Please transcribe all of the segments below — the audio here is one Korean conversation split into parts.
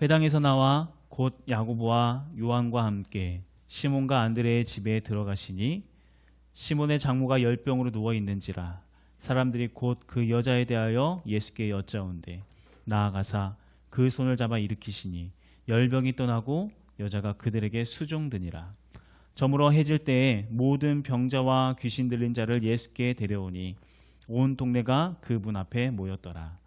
회당에서 나와 곧 야고보와 요한과 함께 시몬과 안드레의 집에 들어가시니 시몬의 장모가 열병으로 누워 있는지라 사람들이 곧 그 여자에 대하여 예수께 여짜온대 나아가사 그 손을 잡아 일으키시니 열병이 떠나고 여자가 그들에게 수종드니라. 저물어 해질 때에 모든 병자와 귀신 들린 자를 예수께 데려오니 온 동네가 그 문 앞에 모였더라.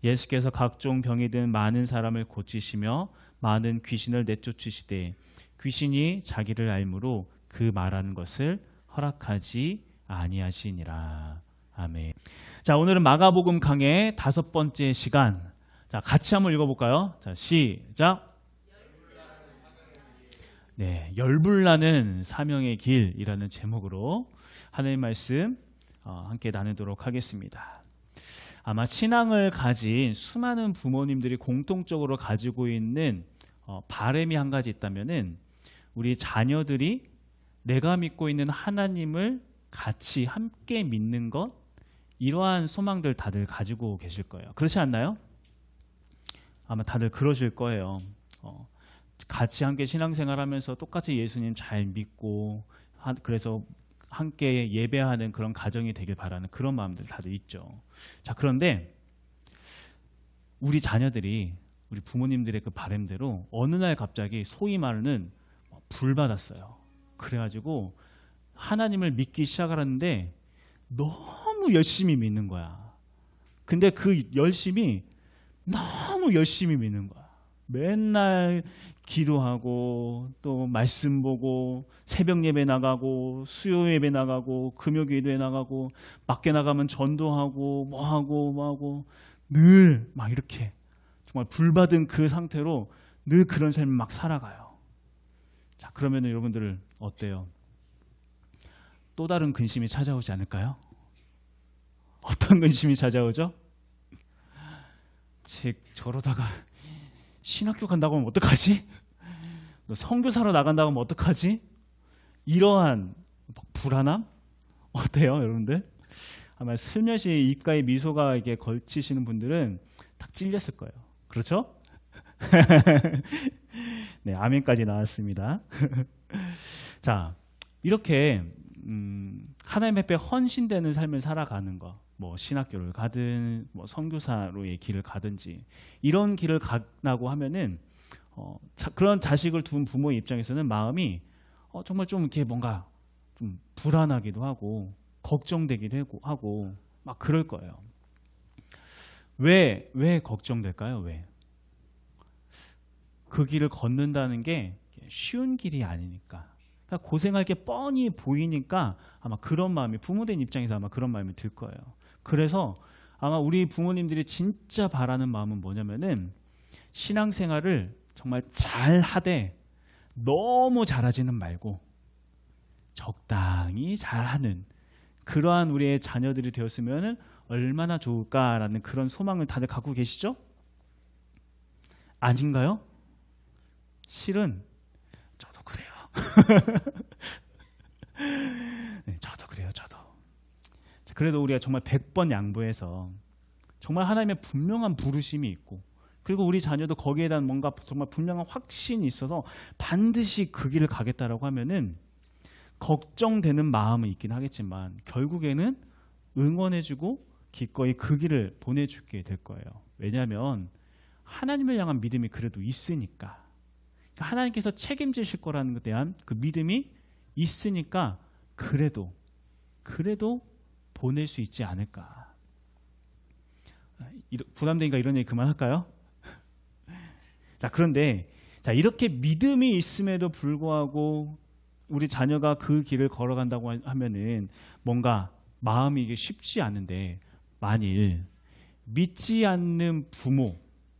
예수께서 각종 병이 든 많은 사람을 고치시며 많은 귀신을 내쫓으시되 귀신이 자기를 알므로 그 말하는 것을 허락하지 아니하시니라. 아멘. 자, 오늘은 마가복음 강의 5번째 시간. 자, 같이 한번 읽어볼까요? 자, 시작. 네, 열불나는 사명의 길이라는 제목으로 하나님 말씀 함께 나누도록 하겠습니다. 아마 신앙을 가진 수많은 부모님들이 공통적으로 가지고 있는 바람이 한 가지 있다면은 우리 자녀들이 내가 믿고 있는 하나님을 같이 함께 믿는 것, 이러한 소망들 다들 가지고 계실 거예요. 그렇지 않나요? 아마 다들 그러실 거예요. 같이 함께 신앙생활하면서 똑같이 예수님 잘 믿고 그래서 함께 예배하는 그런 가정이 되길 바라는 그런 마음들 다들 있죠. 자, 그런데 우리 자녀들이 우리 부모님들의 그 바람대로 어느 날 갑자기 소위 말하는 불 받았어요. 그래가지고 하나님을 믿기 시작하는데 너무 열심히 믿는 거야. 근데 그 열심히 너무 열심히 믿는 거야. 맨날 기도하고 또 말씀 보고 새벽 예배 나가고 수요 예배 나가고 금요 기도회 나가고 밖에 나가면 전도하고 뭐하고 늘 막 이렇게 정말 불받은 그 상태로 늘 그런 삶을 막 살아가요. 자, 그러면 여러분들 어때요? 또 다른 근심이 찾아오지 않을까요? 어떤 근심이 찾아오죠? 저러다가 신학교 간다고 하면 어떡하지? 선교사로 나간다고 하면 어떡하지? 이러한 불안함? 어때요, 여러분들? 아마 슬며시 입가에 미소가 이렇게 걸치시는 분들은 딱 찔렸을 거예요. 그렇죠? 네, 아멘까지 나왔습니다. 자, 이렇게 하나님 앞에 헌신되는 삶을 살아가는 거, 뭐 신학교를 가든 뭐 선교사로의 길을 가든지 이런 길을 가라고 하면은 그런 자식을 둔 부모의 입장에서는 마음이 정말 좀 이렇게 뭔가 좀 불안하기도 하고 걱정되기도 하고 막 그럴 거예요. 왜 걱정될까요? 왜? 그 길을 걷는다는 게 쉬운 길이 아니니까. 그러니까 고생할 게 뻔히 보이니까 아마 그런 마음이 부모된 입장에서 아마 그런 마음이 들 거예요. 그래서 아마 우리 부모님들이 진짜 바라는 마음은 뭐냐면은 신앙생활을 정말 잘 하되 너무 잘하지는 말고 적당히 잘하는 그러한 우리의 자녀들이 되었으면 얼마나 좋을까라는 그런 소망을 다들 갖고 계시죠? 아닌가요? 실은 저도 그래요. 네, 저도 그래요. 저도. 그래도 우리가 정말 100번 양보해서 정말 하나님의 분명한 부르심이 있고 그리고 우리 자녀도 거기에 대한 뭔가 정말 분명한 확신이 있어서 반드시 그 길을 가겠다라고 하면은 걱정되는 마음은 있긴 하겠지만 결국에는 응원해주고 기꺼이 그 길을 보내주게 될 거예요. 왜냐하면 하나님을 향한 믿음이 그래도 있으니까. 하나님께서 책임지실 거라는 것에 대한 그 믿음이 있으니까 그래도 보낼 수 있지 않을까. 부담되니까 이런 얘기 그만할까요? 자, 그런데 이렇게 믿음이 있음에도 불구하고 우리 자녀가 그 길을 걸어간다고 하면은 뭔가 마음이 이게 쉽지 않은데 만일 믿지 않는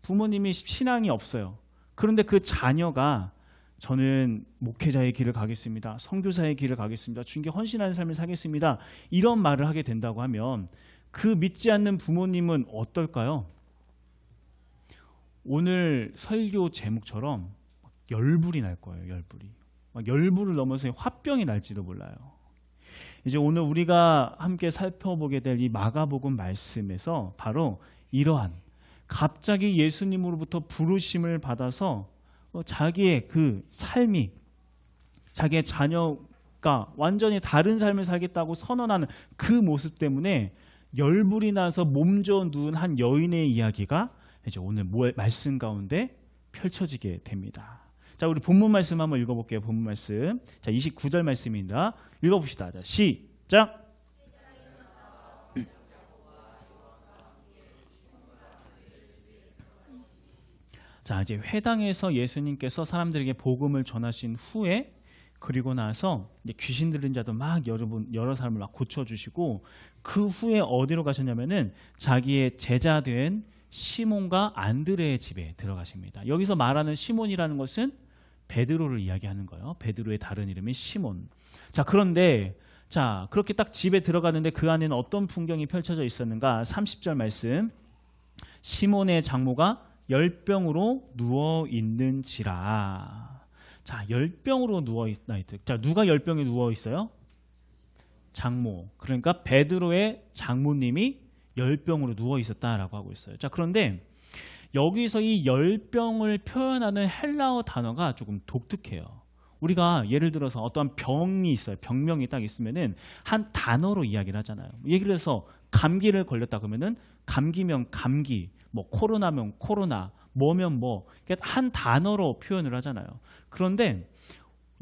부모님이 신앙이 없어요. 그런데 그 자녀가 저는 목회자의 길을 가겠습니다. 선교사의 길을 가겠습니다. 주님께 헌신하는 삶을 살겠습니다. 이런 말을 하게 된다고 하면 그 믿지 않는 부모님은 어떨까요? 오늘 설교 제목처럼 열불이 날 거예요. 열불이. 열불을 넘어서 화병이 날지도 몰라요. 이제 오늘 우리가 함께 살펴보게 될 이 마가복음 말씀에서 바로 이러한 갑자기 예수님으로부터 부르심을 받아서 자기의 그 삶이 자기의 자녀가 완전히 다른 삶을 살겠다고 선언하는 그 모습 때문에 열불이 나서 몸져 누운 한 여인의 이야기가 이제 오늘 말씀 가운데 펼쳐지게 됩니다. 자, 우리 본문 말씀 한번 읽어볼게요. 본문 말씀. 자, 29절 말씀입니다. 읽어봅시다. 자, 시작. 자, 이제 회당에서 예수님께서 사람들에게 복음을 전하신 후에 그리고 나서 이제 귀신 들린 자도 막 여러 사람을 막 고쳐주시고 그 후에 어디로 가셨냐면은 자기의 제자 된 시몬과 안드레의 집에 들어가십니다. 여기서 말하는 시몬이라는 것은 베드로를 이야기하는 거예요. 베드로의 다른 이름이 시몬. 자, 그런데 자, 그렇게 딱 집에 들어가는데 그 안에는 어떤 풍경이 펼쳐져 있었는가? 30절 말씀. 시몬의 장모가 열병으로 누워 있는지라. 자, 열병으로 누워 있다. 자, 누가 열병에 누워 있어요? 장모. 그러니까 베드로의 장모님이 열병으로 누워 있었다라고 하고 있어요. 자, 그런데 여기서 이 열병을 표현하는 헬라어 단어가 조금 독특해요. 우리가 예를 들어서 어떠한 병이 있어요. 병명이 딱 있으면은 한 단어로 이야기를 하잖아요. 예를 들어서 감기를 걸렸다 그러면은 감기면 감기, 뭐 코로나면 코로나, 뭐면 뭐, 한 단어로 표현을 하잖아요. 그런데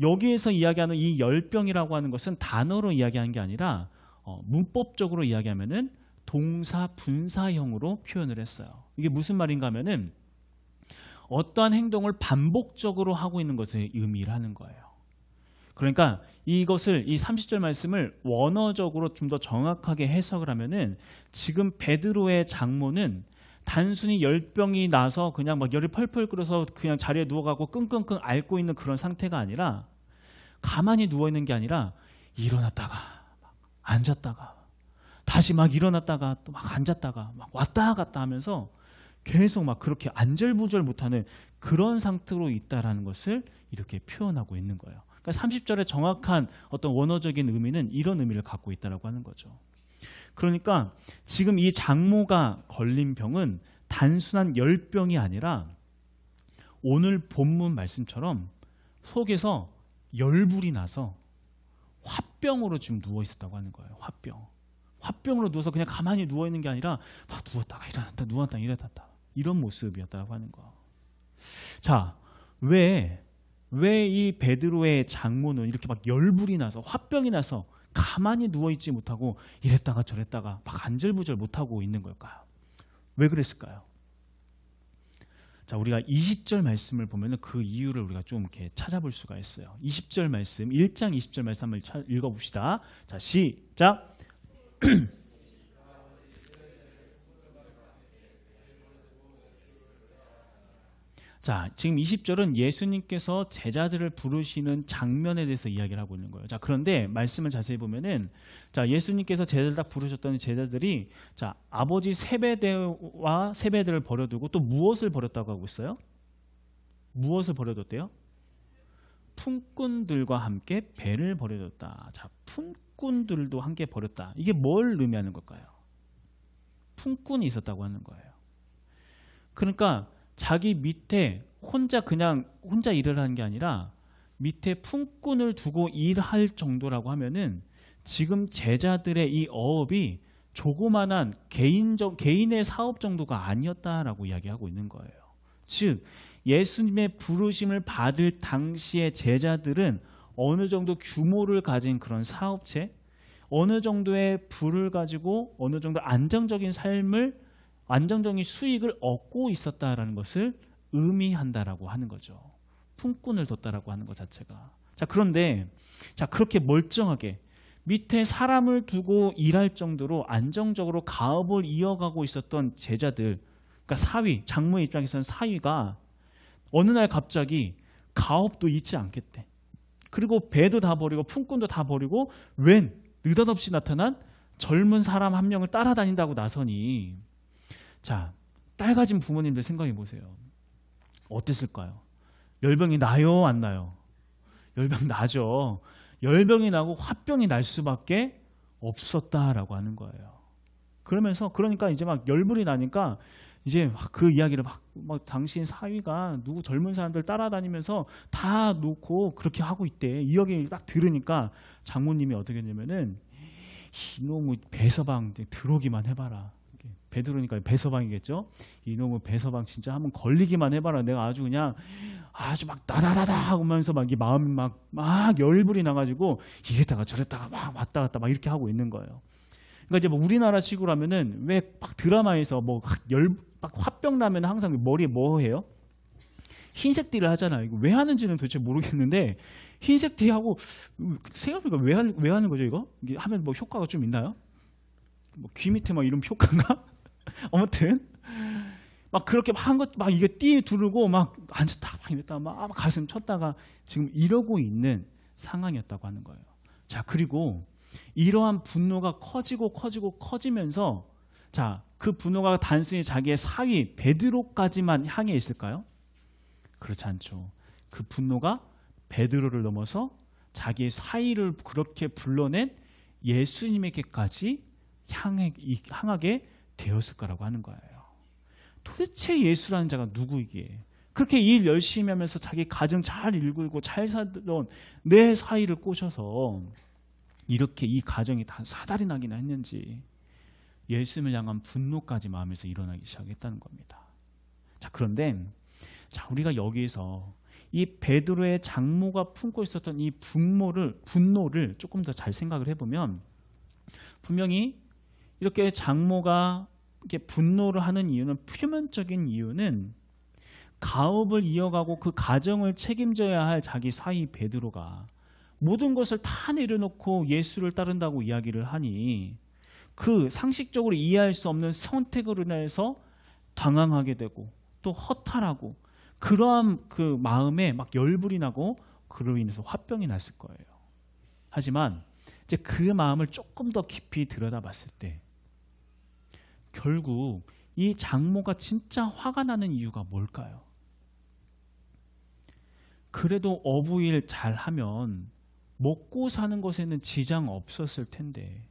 여기에서 이야기하는 이 열병이라고 하는 것은 단어로 이야기하는 게 아니라 문법적으로 이야기하면은 동사 분사형으로 표현을 했어요. 이게 무슨 말인가 하면은 어떠한 행동을 반복적으로 하고 있는 것을 의미를 하는 거예요. 그러니까 이것을 이 30절 말씀을 원어적으로 좀 더 정확하게 해석을 하면은 지금 베드로의 장모는 단순히 열병이 나서 그냥 막 열이 펄펄 끓어서 그냥 자리에 누워가고 끙끙끙 앓고 있는 그런 상태가 아니라 가만히 누워있는 게 아니라 일어났다가 막 앉았다가 다시 막 일어났다가 또 막 앉았다가 막 왔다 갔다 하면서 계속 막 그렇게 안절부절 못하는 그런 상태로 있다라는 것을 이렇게 표현하고 있는 거예요. 그러니까 30절의 정확한 어떤 원어적인 의미는 이런 의미를 갖고 있다라고 하는 거죠. 그러니까 지금 이 장모가 걸린 병은 단순한 열병이 아니라 오늘 본문 말씀처럼 속에서 열불이 나서 화병으로 지금 누워 있었다고 하는 거예요. 화병으로 누워서 그냥 가만히 누워 있는 게 아니라 막 누웠다가 일어났다 누웠다가 일어났다 이런 모습이었다고 하는 거. 자, 왜 이 베드로의 장모는 이렇게 막 열불이 나서 화병이 나서 가만히 누워있지 못하고 이랬다가 저랬다가 막 안절부절 못하고 있는 걸까요? 왜 그랬을까요? 자, 우리가 20절 말씀을 보면 그 이유를 우리가 좀 이렇게 찾아볼 수가 있어요. 20절 말씀, 1장 20절 말씀 한번 읽어봅시다. 자, 시작. 자, 지금 20절은 예수님께서 제자들을 부르시는 장면에 대해서 이야기를 하고 있는 거예요. 자, 그런데 말씀을 자세히 보면은 자, 예수님께서 제자들 딱 부르셨던 제자들이 자, 아버지 세베대와 세베대를 버려두고 또 무엇을 버렸다고 하고 있어요? 무엇을 버려뒀대요? 품꾼들과 함께 배를 버려뒀다. 자, 품꾼들도 함께 버렸다. 이게 뭘 의미하는 걸까요? 품꾼이 있었다고 하는 거예요. 그러니까 자기 밑에 혼자 일을 하는 게 아니라 밑에 품꾼을 두고 일할 정도라고 하면은 지금 제자들의 이 어업이 조그만한 개인의 사업 정도가 아니었다라고 이야기하고 있는 거예요. 즉 예수님의 부르심을 받을 당시의 제자들은 어느 정도 규모를 가진 그런 사업체, 어느 정도의 부를 가지고 어느 정도 안정적인 수익을 얻고 있었다라는 것을 의미한다라고 하는 거죠. 품꾼을 뒀다라고 하는 것 자체가. 자, 그런데 자, 그렇게 멀쩡하게 밑에 사람을 두고 일할 정도로 안정적으로 가업을 이어가고 있었던 제자들, 그러니까 사위, 장모의 입장에서는 사위가 어느 날 갑자기 가업도 잊지 않겠대. 그리고 배도 다 버리고 품꾼도 다 버리고 웬 느닷없이 나타난 젊은 사람 한 명을 따라다닌다고 나서니 자, 딸 가진 부모님들 생각해 보세요. 어땠을까요? 열병이 나요, 안 나요? 열병 나죠. 열병이 나고 화병이 날 수밖에 없었다라고 하는 거예요. 그러니까 이제 막 열불이 나니까 이제 막 그 이야기를 막 당신 사위가 누구 젊은 사람들 따라다니면서 다 놓고 그렇게 하고 있대. 이 이야기 딱 들으니까 장모님이 어떻게 했냐면은 이놈의 배서방 들어오기만 해봐라. 베드로니까 배서방이겠죠. 이놈의 배서방 진짜 한번 걸리기만 해봐라. 내가 아주 그냥 아주 막 나다다다 하면서 막 이 마음이 막 열불이 나가지고 이랬다가 저랬다가 막 왔다 갔다 막 이렇게 하고 있는 거예요. 그러니까 이제 뭐 우리나라 식으로 하면은 왜 막 드라마에서 뭐 막 화병 나면 항상 머리에 뭐 해요? 흰색 띠를 하잖아요. 이거 왜 하는지는 도대체 모르겠는데 흰색 띠하고 생각해보니까 왜 하는 거죠 이거? 이게 하면 뭐 효과가 좀 있나요? 뭐 귀 밑에 막 이런 효과인가? 아무튼 막 그렇게 막 이게 띠 두르고 막 앉았다 막 이랬다가 막 가슴 쳤다가 지금 이러고 있는 상황이었다고 하는 거예요. 자, 그리고 이러한 분노가 커지면서 자, 그 분노가 단순히 자기의 사위 베드로까지만 향해 있을까요? 그렇지 않죠. 그 분노가 베드로를 넘어서 자기의 사위를 그렇게 불러낸 예수님에게까지 향하게 되었을 거라고 하는 거예요. 도대체 예수라는 자가 누구이기에 그렇게 일 열심히 하면서 자기 가정 잘 이끌고 잘 살던 내 사위를 꼬셔서 이렇게 이 가정이 다 사달이 나기나 했는지 예수님을 향한 분노까지 마음에서 일어나기 시작했다는 겁니다. 자, 그런데 자, 우리가 여기에서 이 베드로의 장모가 품고 있었던 이 분노를 조금 더 잘 생각을 해보면 분명히 이렇게 장모가 이렇게 분노를 하는 이유는 표면적인 이유는 가업을 이어가고 그 가정을 책임져야 할 자기 사위 베드로가 모든 것을 다 내려놓고 예수를 따른다고 이야기를 하니 그 상식적으로 이해할 수 없는 선택으로 인해서 당황하게 되고 또 허탈하고 그러한 그 마음에 막 열불이 나고 그로 인해서 화병이 났을 거예요. 하지만 이제 그 마음을 조금 더 깊이 들여다봤을 때 결국 이 장모가 진짜 화가 나는 이유가 뭘까요? 그래도 어부일 잘하면 먹고 사는 것에는 지장 없었을 텐데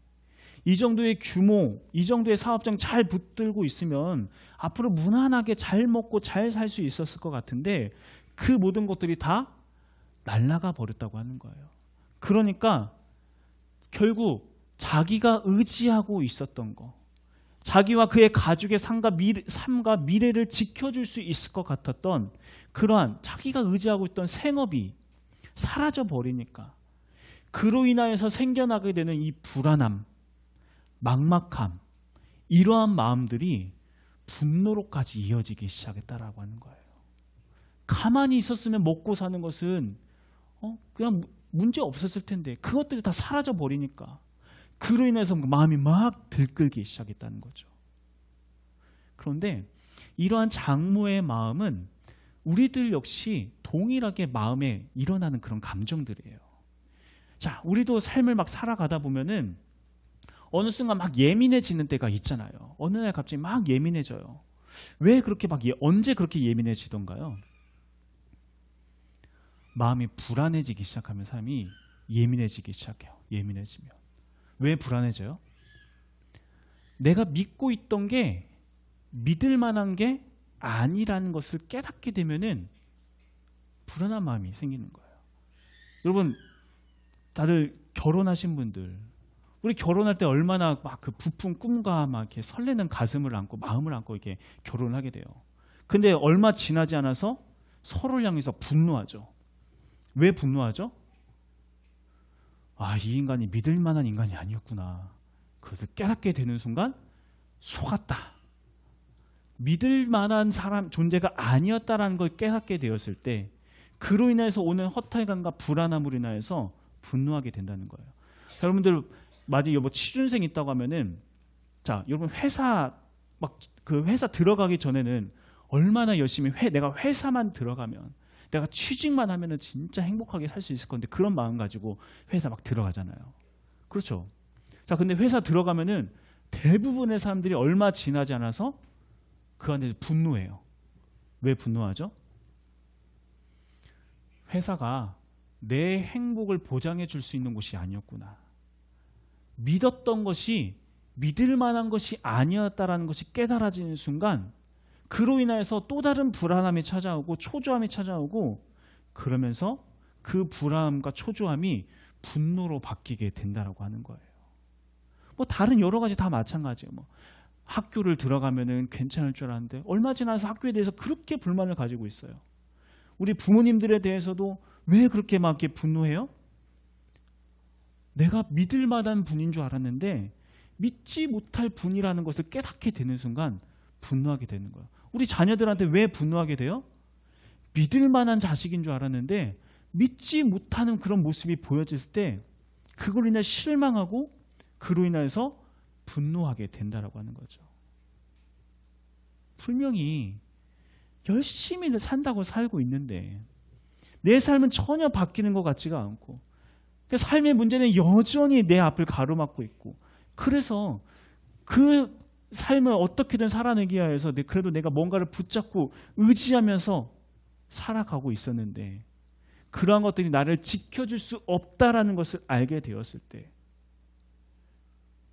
이 정도의 규모, 이 정도의 사업장 잘 붙들고 있으면 앞으로 무난하게 잘 먹고 잘 살 수 있었을 것 같은데 그 모든 것들이 다 날아가 버렸다고 하는 거예요. 그러니까 결국 자기가 의지하고 있었던 거, 자기와 그의 가족의 삶과 미래를 지켜줄 수 있을 것 같았던 그러한 자기가 의지하고 있던 생업이 사라져 버리니까 그로 인하여서 생겨나게 되는 이 불안함, 막막함, 이러한 마음들이 분노로까지 이어지기 시작했다라고 하는 거예요. 가만히 있었으면 먹고 사는 것은 그냥 문제 없었을 텐데 그것들이 다 사라져 버리니까 그로 인해서 마음이 막 들끓기 시작했다는 거죠. 그런데 이러한 장모의 마음은 우리들 역시 동일하게 마음에 일어나는 그런 감정들이에요. 자, 우리도 삶을 막 살아가다 보면은 어느 순간 막 예민해지는 때가 있잖아요. 어느 날 갑자기 막 예민해져요. 왜 그렇게 언제 그렇게 예민해지던가요? 마음이 불안해지기 시작하면 사람이 예민해지기 시작해요. 예민해지면. 왜 불안해져요? 내가 믿고 있던 게 믿을 만한 게 아니라는 것을 깨닫게 되면은 불안한 마음이 생기는 거예요. 여러분, 다들 결혼하신 분들, 우리 결혼할 때 얼마나 막 그 부푼 꿈과 막 이렇게 설레는 가슴을 안고 마음을 안고 이렇게 결혼을 하게 돼요. 근데 얼마 지나지 않아서 서로를 향해서 분노하죠. 왜 분노하죠? 아, 이 인간이 믿을 만한 인간이 아니었구나. 그것을 깨닫게 되는 순간 속았다. 믿을 만한 사람 존재가 아니었다라는 걸 깨닫게 되었을 때 그로 인해서 오는 허탈감과 불안함으로 인해서 분노하게 된다는 거예요. 자, 여러분들 만약에 뭐 취준생 있다고 하면은 자, 여러분 회사 막 그 회사 들어가기 전에는 얼마나 열심히 내가 회사만 들어가면 내가 취직만 하면은 진짜 행복하게 살 수 있을 건데 그런 마음 가지고 회사 막 들어가잖아요. 그렇죠? 자, 근데 회사 들어가면은 대부분의 사람들이 얼마 지나지 않아서 그 안에서 분노해요. 왜 분노하죠? 회사가 내 행복을 보장해 줄 수 있는 곳이 아니었구나. 믿었던 것이 믿을 만한 것이 아니었다라는 것이 깨달아지는 순간 그로 인해서 또 다른 불안함이 찾아오고 초조함이 찾아오고, 그러면서 그 불안함과 초조함이 분노로 바뀌게 된다라고 하는 거예요. 뭐 다른 여러 가지 다 마찬가지예요. 뭐 학교를 들어가면은 괜찮을 줄 알았는데 얼마 지나서 학교에 대해서 그렇게 불만을 가지고 있어요. 우리 부모님들에 대해서도 왜 그렇게 막 이렇게 분노해요? 내가 믿을 만한 분인 줄 알았는데 믿지 못할 분이라는 것을 깨닫게 되는 순간 분노하게 되는 거예요. 우리 자녀들한테 왜 분노하게 돼요? 믿을 만한 자식인 줄 알았는데 믿지 못하는 그런 모습이 보여졌을 때 그걸로 인해 실망하고 그로 인해서 분노하게 된다라고 하는 거죠. 분명히 열심히 산다고 살고 있는데 내 삶은 전혀 바뀌는 것 같지가 않고, 삶의 문제는 여전히 내 앞을 가로막고 있고, 그래서 그 삶을 어떻게든 살아내기 위해서 그래도 내가 뭔가를 붙잡고 의지하면서 살아가고 있었는데 그러한 것들이 나를 지켜줄 수 없다라는 것을 알게 되었을 때,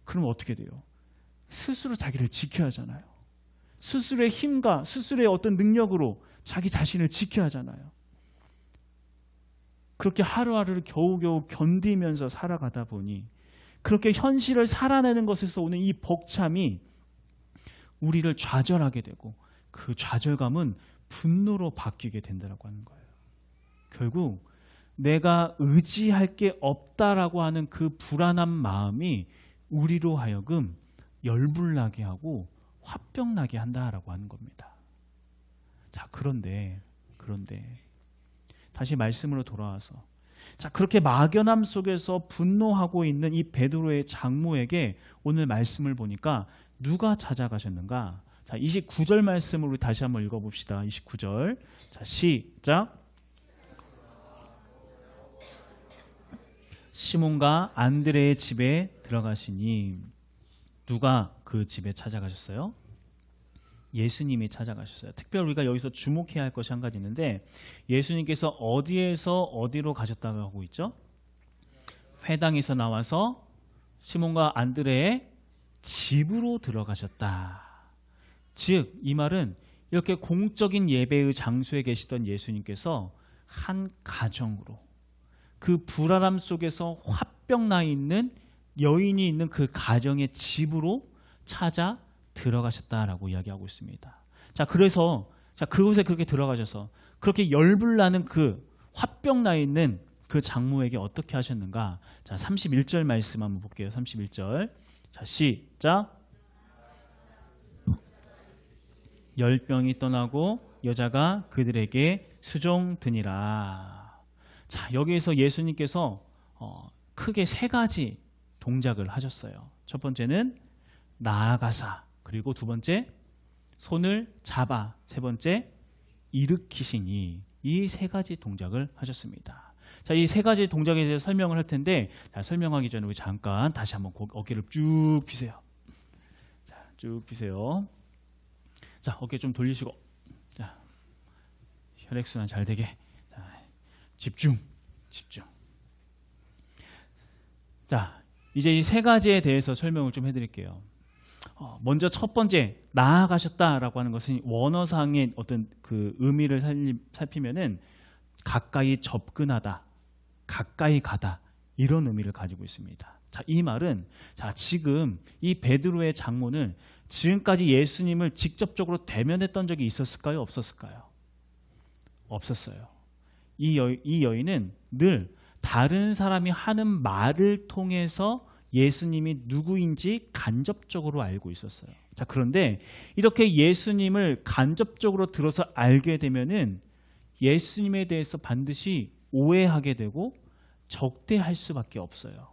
그럼 어떻게 돼요? 스스로 자기를 지켜야 하잖아요. 스스로의 힘과 스스로의 어떤 능력으로 자기 자신을 지켜야 하잖아요. 그렇게 하루하루를 겨우겨우 견디면서 살아가다 보니 그렇게 현실을 살아내는 것에서 오는 이 벅참이 우리를 좌절하게 되고, 그 좌절감은 분노로 바뀌게 된다고 하는 거예요. 결국 내가 의지할 게 없다라고 하는 그 불안한 마음이 우리로 하여금 열불나게 하고 화병나게 한다라고 하는 겁니다. 자, 그런데 다시 말씀으로 돌아와서, 자, 그렇게 막연함 속에서 분노하고 있는 이 베드로의 장모에게 오늘 말씀을 보니까 누가 찾아가셨는가? 자, 29절 말씀을 우리 다시 한번 읽어봅시다. 29절. 자, 시작. 시몬과 안드레의 집에 들어가시니. 누가 그 집에 찾아가셨어요? 예수님이 찾아가셨어요. 특별히 우리가 여기서 주목해야 할 것이 한 가지 있는데, 예수님께서 어디에서 어디로 가셨다고 하고 있죠? 회당에서 나와서 시몬과 안드레의 집으로 들어가셨다. 즉, 이 말은 이렇게 공적인 예배의 장소에 계시던 예수님께서 한 가정으로, 그 불안함 속에서 화병 나 있는 여인이 있는 그 가정의 집으로 찾아 들어가셨다라고 이야기하고 있습니다. 자, 그래서 그곳에 그렇게 들어가셔서 그렇게 열불나는 그 화병 나 있는 그 장모에게 어떻게 하셨는가? 자, 31절 말씀 한번 볼게요. 31절. 자, 시작. 열병이 떠나고 여자가 그들에게 수종드니라. 자, 여기에서 예수님께서 크게 세 가지 동작을 하셨어요. 첫 번째는 나아가사, 그리고 두 번째 손을 잡아, 세 번째 일으키시니, 이 세 가지 동작을 하셨습니다. 자, 이 세 가지 동작에 대해서 설명을 할 텐데, 자, 설명하기 전에 우리 잠깐 다시 한번 어깨를 쭉 펴세요. 자, 쭉 펴세요. 자, 어깨 좀 돌리시고, 자, 혈액순환 잘 되게. 자, 집중. 자, 이제 이 세 가지에 대해서 설명을 좀 해드릴게요. 먼저 첫 번째, 나아가셨다라고 하는 것은 원어상의 어떤 그 의미를 살피면은 가까이 접근하다, 가까이 가다, 이런 의미를 가지고 있습니다. 자, 이 말은, 자, 지금 이 베드로의 장모는 지금까지 예수님을 직접적으로 대면했던 적이 있었을까요? 없었을까요? 없었어요. 이 여인은 늘 다른 사람이 하는 말을 통해서 예수님이 누구인지 간접적으로 알고 있었어요. 자, 그런데 이렇게 예수님을 간접적으로 들어서 알게 되면은 예수님에 대해서 반드시 오해하게 되고 적대할 수밖에 없어요.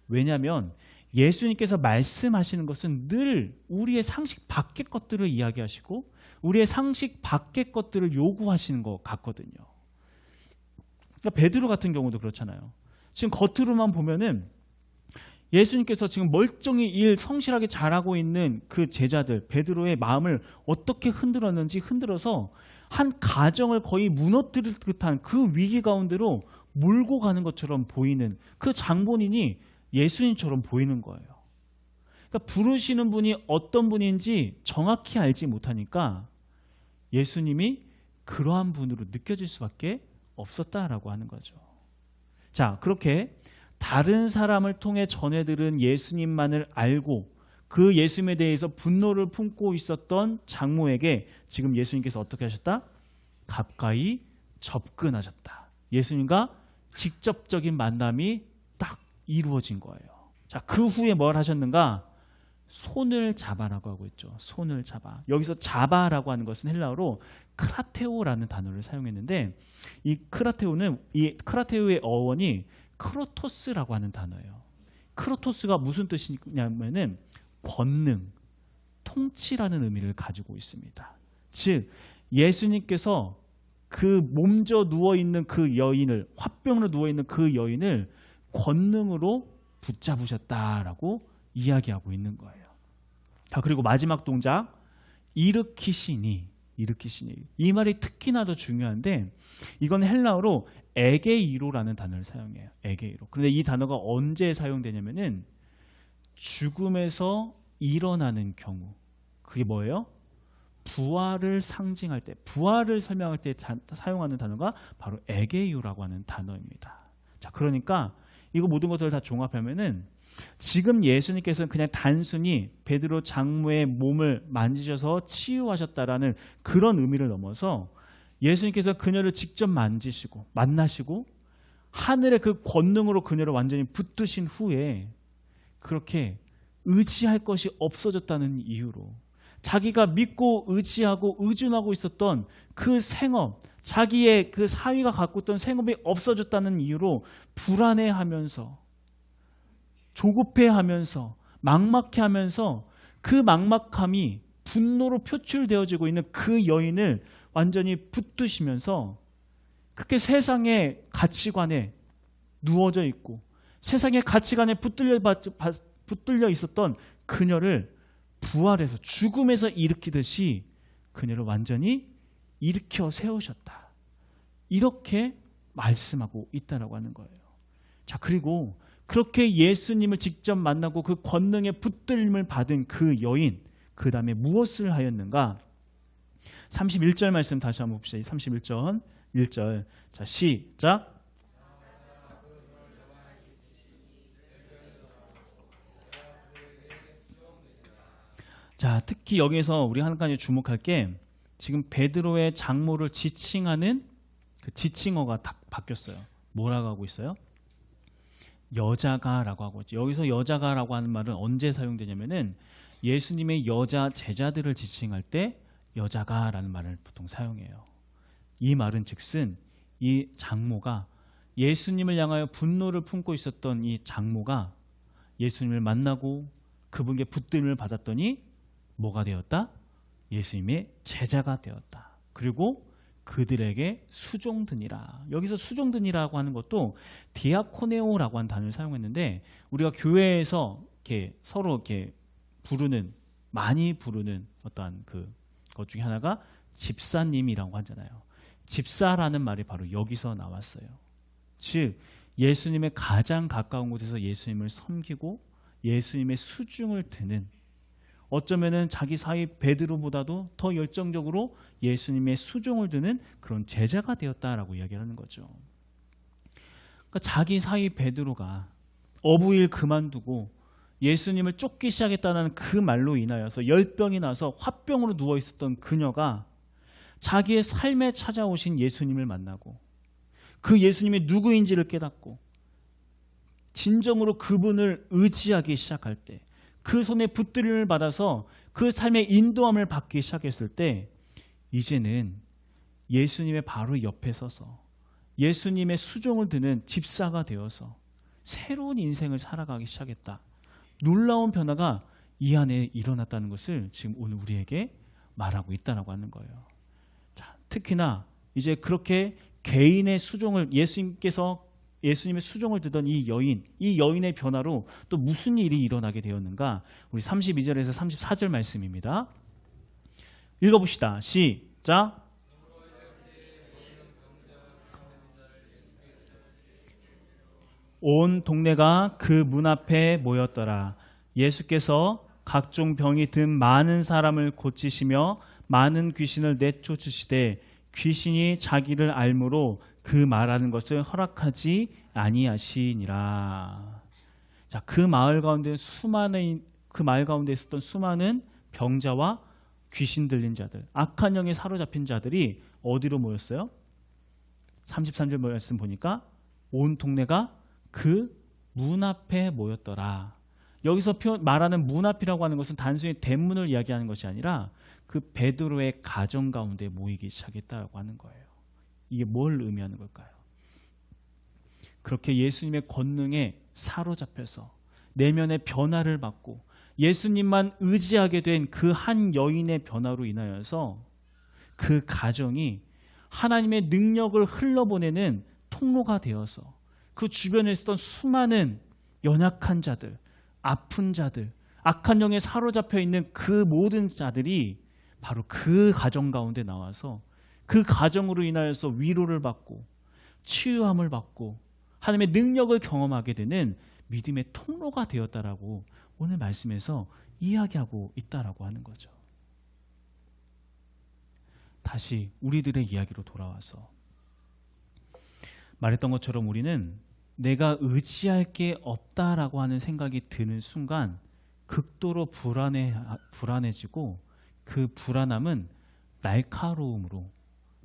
왜냐하면 예수님께서 말씀하시는 것은 늘 우리의 상식 밖의 것들을 이야기하시고 우리의 상식 밖의 것들을 요구하시는 것 같거든요. 그러니까 베드로 같은 경우도 그렇잖아요. 지금 겉으로만 보면은 예수님께서 지금 멀쩡히 일 성실하게 잘하고 있는 그 제자들, 베드로의 마음을 어떻게 흔들어서 한 가정을 거의 무너뜨릴 듯한 그 위기 가운데로 몰고 가는 것처럼 보이는 그 장본인이 예수님처럼 보이는 거예요. 그러니까 부르시는 분이 어떤 분인지 정확히 알지 못하니까 예수님이 그러한 분으로 느껴질 수밖에 없었다라고 하는 거죠. 자, 그렇게 다른 사람을 통해 전해 들은 예수님만을 알고 그 예수님에 대해서 분노를 품고 있었던 장모에게 지금 예수님께서 어떻게 하셨다? 가까이 접근하셨다. 예수님과 직접적인 만남이 딱 이루어진 거예요. 자, 그 후에 뭘 하셨는가? 손을 잡아라고 하고 있죠. 손을 잡아. 여기서 잡아라고 하는 것은 헬라어로 크라테오라는 단어를 사용했는데 이 크라테오의 어원이 크로토스라고 하는 단어예요. 크로토스가 무슨 뜻이냐면은 권능, 통치라는 의미를 가지고 있습니다. 즉 예수님께서 그 몸져 누워있는 그 여인을, 화병으로 누워있는 그 여인을 권능으로 붙잡으셨다라고 이야기하고 있는 거예요. 자, 그리고 마지막 동작, 일으키시니. 이 말이 특히나 더 중요한데 이건 헬라어로 에게이로라는 단어를 사용해요. 에게이로. 그런데 이 단어가 언제 사용되냐면은 죽음에서 일어나는 경우. 그게 뭐예요? 부활을 상징할 때, 부활을 설명할 때 사용하는 단어가 바로 에게이오라고 하는 단어입니다. 자, 그러니까 이거 모든 것들을 다 종합하면은 지금 예수님께서는 그냥 단순히 베드로 장모의 몸을 만지셔서 치유하셨다라는 그런 의미를 넘어서 예수님께서 그녀를 직접 만나시고 하늘의 그 권능으로 그녀를 완전히 붙드신 후에 그렇게 의지할 것이 없어졌다는 이유로 자기가 믿고 의지하고 의존하고 있었던 그 생업, 자기의 그 사위가 갖고 있던 생업이 없어졌다는 이유로 불안해하면서 조급해하면서 막막해하면서 그 막막함이 분노로 표출되어지고 있는 그 여인을 완전히 붙드시면서 그렇게 세상의 가치관에 누워져 있고 세상의 가치관에 붙들려 있었던 그녀를 부활해서 죽음에서 일으키듯이 그녀를 완전히 일으켜 세우셨다. 이렇게 말씀하고 있다라고 하는 거예요. 자, 그리고 그렇게 예수님을 직접 만나고 그 권능의 붙들림을 받은 그 여인, 그 다음에 무엇을 하였는가? 31절 말씀 다시 한번 봅시다. 31절 1절. 자, 시작. 자, 특히 여기서 우리 한 가지 주목할 게 지금 베드로의 장모를 지칭하는 그 지칭어가 딱 바뀌었어요. 뭐라고 하고 있어요? 여자가라고 하고 있죠. 여기서 여자가라고 하는 말은 언제 사용되냐면은 예수님의 여자 제자들을 지칭할 때 여자가라는 말을 보통 사용해요. 이 말은 즉슨 이 장모가 예수님을 향하여 분노를 품고 있었던 이 장모가 예수님을 만나고 그분께 붙들림을 받았더니 뭐가 되었다? 예수님의 제자가 되었다. 그리고 그들에게 수종드니라. 여기서 수종드니라고 하는 것도 디아코네오라고 하는 단어를 사용했는데 우리가 교회에서 이렇게 서로 이렇게 많이 부르는 어떠한 것 중에 하나가 집사님이라고 하잖아요. 집사라는 말이 바로 여기서 나왔어요. 즉 예수님의 가장 가까운 곳에서 예수님을 섬기고 예수님의 수중을 드는, 어쩌면은 자기 사위 베드로보다도 더 열정적으로 예수님의 수종을 드는 그런 제자가 되었다라고 이야기하는 거죠. 그러니까 자기 사위 베드로가 어부일 그만두고 예수님을 쫓기 시작했다는 그 말로 인하여서 열병이 나서 화병으로 누워 있었던 그녀가 자기의 삶에 찾아오신 예수님을 만나고 그 예수님이 누구인지를 깨닫고 진정으로 그분을 의지하기 시작할 때, 그 손에 붙들림을 받아서 그 삶의 인도함을 받기 시작했을 때 이제는 예수님의 바로 옆에 서서 예수님의 수종을 드는 집사가 되어서 새로운 인생을 살아가기 시작했다. 놀라운 변화가 이 안에 일어났다는 것을 지금 오늘 우리에게 말하고 있다고 하는 거예요. 자, 특히나 이제 그렇게 개인의 수종을 예수님의 수종을 듣던 이 여인의 변화로 또 무슨 일이 일어나게 되었는가? 우리 32절에서 34절 말씀입니다. 읽어봅시다. 시작. 온 동네가 그 문 앞에 모였더라. 예수께서 각종 병이 든 많은 사람을 고치시며 많은 귀신을 내쫓으시되 귀신이 자기를 알므로 그 말하는 것을 허락하지 아니하시니라. 자, 그 마을 가운데 있었던 수많은 병자와 귀신 들린 자들, 악한 영에 사로잡힌 자들이 어디로 모였어요? 33절 말씀 보니까 온 동네가 그 문 앞에 모였더라. 여기서 말하는 문 앞이라고 하는 것은 단순히 대문을 이야기하는 것이 아니라 그 베드로의 가정 가운데 모이기 시작했다고 하는 거예요. 이게 뭘 의미하는 걸까요? 그렇게 예수님의 권능에 사로잡혀서 내면의 변화를 받고 예수님만 의지하게 된 그 한 여인의 변화로 인하여서 그 가정이 하나님의 능력을 흘러보내는 통로가 되어서 그 주변에 있었던 수많은 연약한 자들, 아픈 자들, 악한 영에 사로잡혀 있는 그 모든 자들이 바로 그 가정 가운데 나와서 그 가정으로 인하여서 위로를 받고 치유함을 받고 하나님의 능력을 경험하게 되는 믿음의 통로가 되었다라고 오늘 말씀에서 이야기하고 있다라고 하는 거죠. 다시 우리들의 이야기로 돌아와서 말했던 것처럼 우리는 내가 의지할 게 없다라고 하는 생각이 드는 순간 극도로 불안해지고 그 불안함은 날카로움으로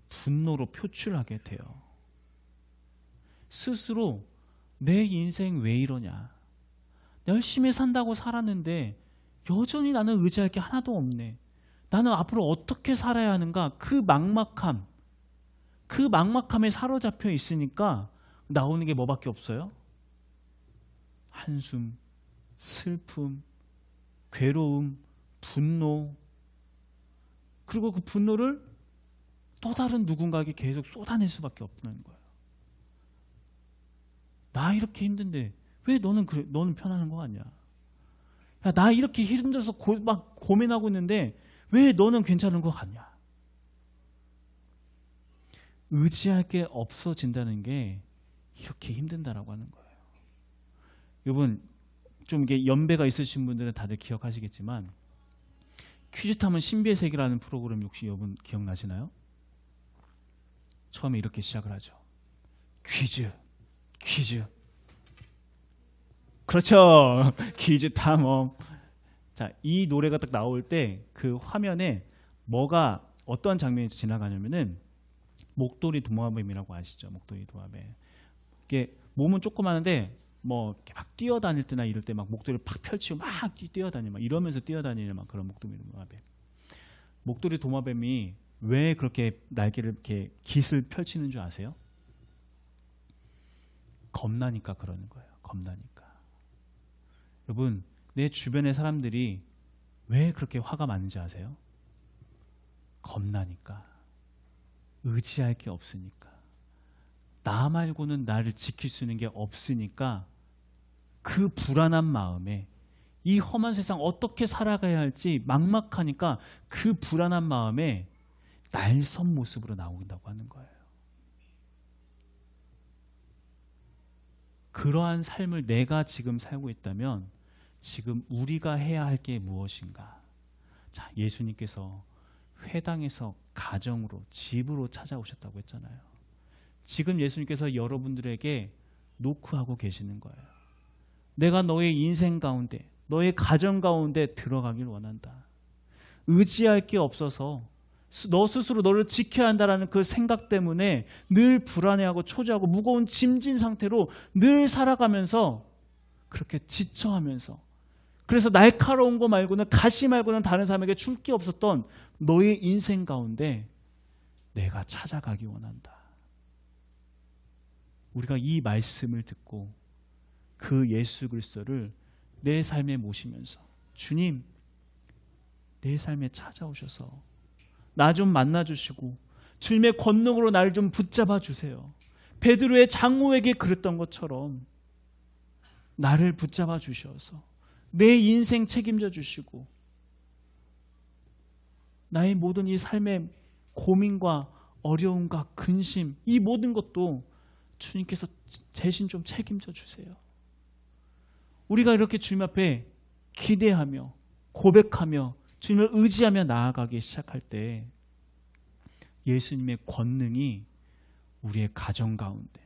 분노로 표출하게 돼요. 스스로 내 인생 왜 이러냐, 열심히 산다고 살았는데 여전히 나는 의지할 게 하나도 없네, 나는 앞으로 어떻게 살아야 하는가, 그 막막함에 사로잡혀 있으니까 나오는 게 뭐밖에 없어요? 한숨, 슬픔, 괴로움, 분노. 그리고 그 분노를 또 다른 누군가에게 계속 쏟아낼 수밖에 없는 거예요. 나 이렇게 힘든데 왜 너는 편안한 거 같냐? 야, 나 이렇게 힘들어서 막 고민하고 있는데 왜 너는 괜찮은 거 같냐? 의지할 게 없어진다는 게 이렇게 힘든다라고 하는 거예요. 여러분, 좀 이게 연배가 있으신 분들은 다들 기억하시겠지만 퀴즈탐은 신비의 세계라는 프로그램 혹시 여러분 기억나시나요? 처음에 이렇게 시작을 하죠. 퀴즈. 그렇죠. 퀴즈 탐험. 자, 이 노래가 딱 나올 때 그 화면에 어떤 장면이 지나가냐면은 목도리 도마뱀이라고 아시죠? 목도리 도마뱀. 이게 몸은 조그마한데 뭐 막 뛰어다닐 때나 이럴 때 막 목도리를 팍 펼치고 막 뛰어다니 막 이러면서 뛰어다니는 막 그런 목도리 도마뱀. 목도리 도마뱀이 왜 그렇게 날개를 이렇게 깃을 펼치는 줄 아세요? 겁나니까 그러는 거예요. 겁나니까. 여러분, 내 주변의 사람들이 왜 그렇게 화가 많은지 아세요? 겁나니까. 의지할 게 없으니까. 나 말고는 나를 지킬 수 있는 게 없으니까 그 불안한 마음에 이 험한 세상 어떻게 살아가야 할지 막막하니까 그 불안한 마음에 날선 모습으로 나온다고 하는 거예요. 그러한 삶을 내가 지금 살고 있다면 지금 우리가 해야 할 게 무엇인가? 자, 예수님께서 회당에서 가정으로 집으로 찾아오셨다고 했잖아요. 지금 예수님께서 여러분들에게 노크하고 계시는 거예요. 내가 너의 인생 가운데, 너의 가정 가운데 들어가길 원한다. 의지할 게 없어서 너 스스로 너를 지켜야 한다는 그 생각 때문에 늘 불안해하고 초조하고 무거운 짐진 상태로 늘 살아가면서 그렇게 지쳐하면서, 그래서 날카로운 거 말고는, 가시 말고는 다른 사람에게 줄 게 없었던 너의 인생 가운데 내가 찾아가기 원한다. 우리가 이 말씀을 듣고 그 예수 그리스도를 내 삶에 모시면서, 주님, 내 삶에 찾아오셔서 나 좀 만나주시고 주님의 권능으로 나를 좀 붙잡아 주세요. 베드로의 장모에게 그랬던 것처럼 나를 붙잡아 주셔서 내 인생 책임져 주시고 나의 모든 이 삶의 고민과 어려움과 근심, 이 모든 것도 주님께서 대신 좀 책임져 주세요. 우리가 이렇게 주님 앞에 기대하며 고백하며 주님을 의지하며 나아가기 시작할 때 예수님의 권능이 우리의 가정 가운데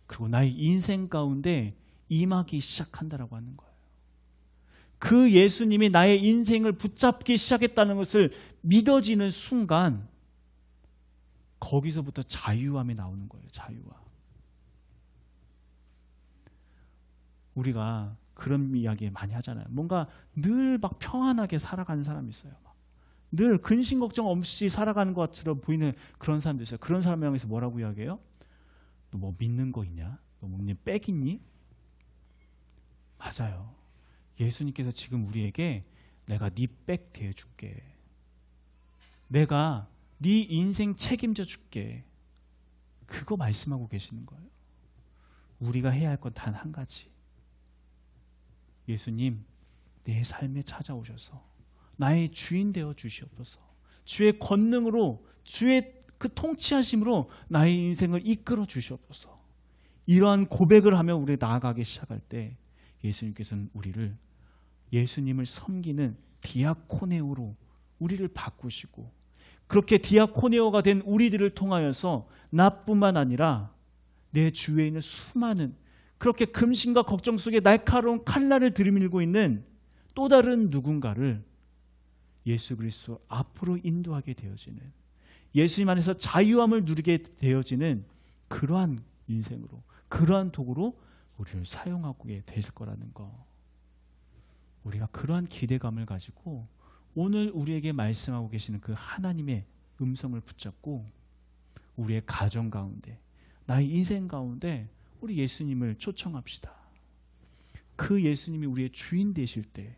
그리고 나의 인생 가운데 임하기 시작한다라고 하는 거예요. 그 예수님이 나의 인생을 붙잡기 시작했다는 것을 믿어지는 순간 거기서부터 자유함이 나오는 거예요. 자유함. 우리가 그런 이야기 많이 하잖아요. 뭔가 늘 막 평안하게 살아가는 사람이 있어요. 늘 근심 걱정 없이 살아가는 것처럼 보이는 그런 사람도 있어요. 그런 사람을 향해서 뭐라고 이야기해요? 너 뭐 믿는 거 있냐? 너 뭐 빽 있니? 맞아요. 예수님께서 지금 우리에게 내가 네 백 대해줄게. 내가 네 인생 책임져 줄게. 그거 말씀하고 계시는 거예요. 우리가 해야 할 건 단 한 가지. 예수님, 내 삶에 찾아오셔서 나의 주인 되어 주시옵소서. 주의 권능으로, 주의 그 통치하심으로 나의 인생을 이끌어 주시옵소서. 이러한 고백을 하며 우리 나아가기 시작할 때 예수님께서는 우리를 예수님을 섬기는 디아코네오로 우리를 바꾸시고, 그렇게 디아코네오가 된 우리들을 통하여서 나뿐만 아니라 내 주위에 있는 수많은 그렇게 금신과 걱정 속에 날카로운 칼날을 들이밀고 있는 또 다른 누군가를 예수 그리스도 앞으로 인도하게 되어지는, 예수님 안에서 자유함을 누리게 되어지는 그러한 인생으로, 그러한 도구로 우리를 사용하게 될 거라는 거. 우리가 그러한 기대감을 가지고 오늘 우리에게 말씀하고 계시는 그 하나님의 음성을 붙잡고 우리의 가정 가운데, 나의 인생 가운데 우리 예수님을 초청합시다. 그 예수님이 우리의 주인 되실 때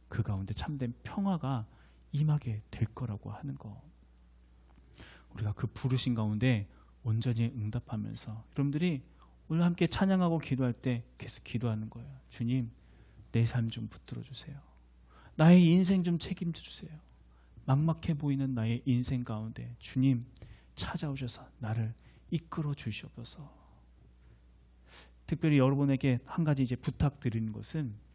그 가운데 참된 평화가 임하게 될 거라고 하는 거. 우리가 그 부르신 가운데 온전히 응답하면서 여러분들이 오늘 함께 찬양하고 기도할 때 계속 기도하는 거예요. 주님, 내 삶 좀 붙들어 주세요. 나의 인생 좀 책임져 주세요. 막막해 보이는 나의 인생 가운데 주님 찾아오셔서 나를 이끌어 주시옵소서. 특별히 여러분에게 한 가지 이제 부탁드리는 것은,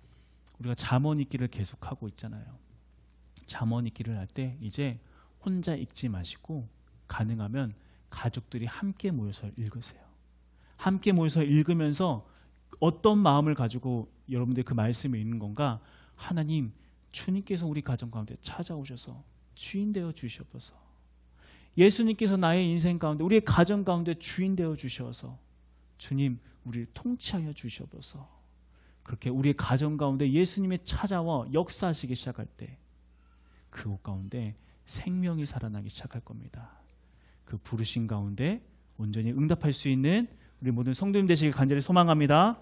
우리가 잠언 읽기를 계속하고 있잖아요. 잠언 읽기를 할 때 이제 혼자 읽지 마시고 가능하면 가족들이 함께 모여서 읽으세요. 함께 모여서 읽으면서 어떤 마음을 가지고 여러분들 그 말씀을 읽는 건가? 하나님, 주님께서 우리 가정 가운데 찾아오셔서 주인 되어 주시옵소서. 예수님께서 나의 인생 가운데, 우리의 가정 가운데 주인 되어 주셔서 주님, 우리를 통치하여 주시옵소서. 그렇게 우리의 가정 가운데 예수님이 찾아와 역사하시기 시작할 때 그곳 가운데 생명이 살아나기 시작할 겁니다. 그 부르신 가운데 온전히 응답할 수 있는 우리 모든 성도님 되시길 간절히 소망합니다.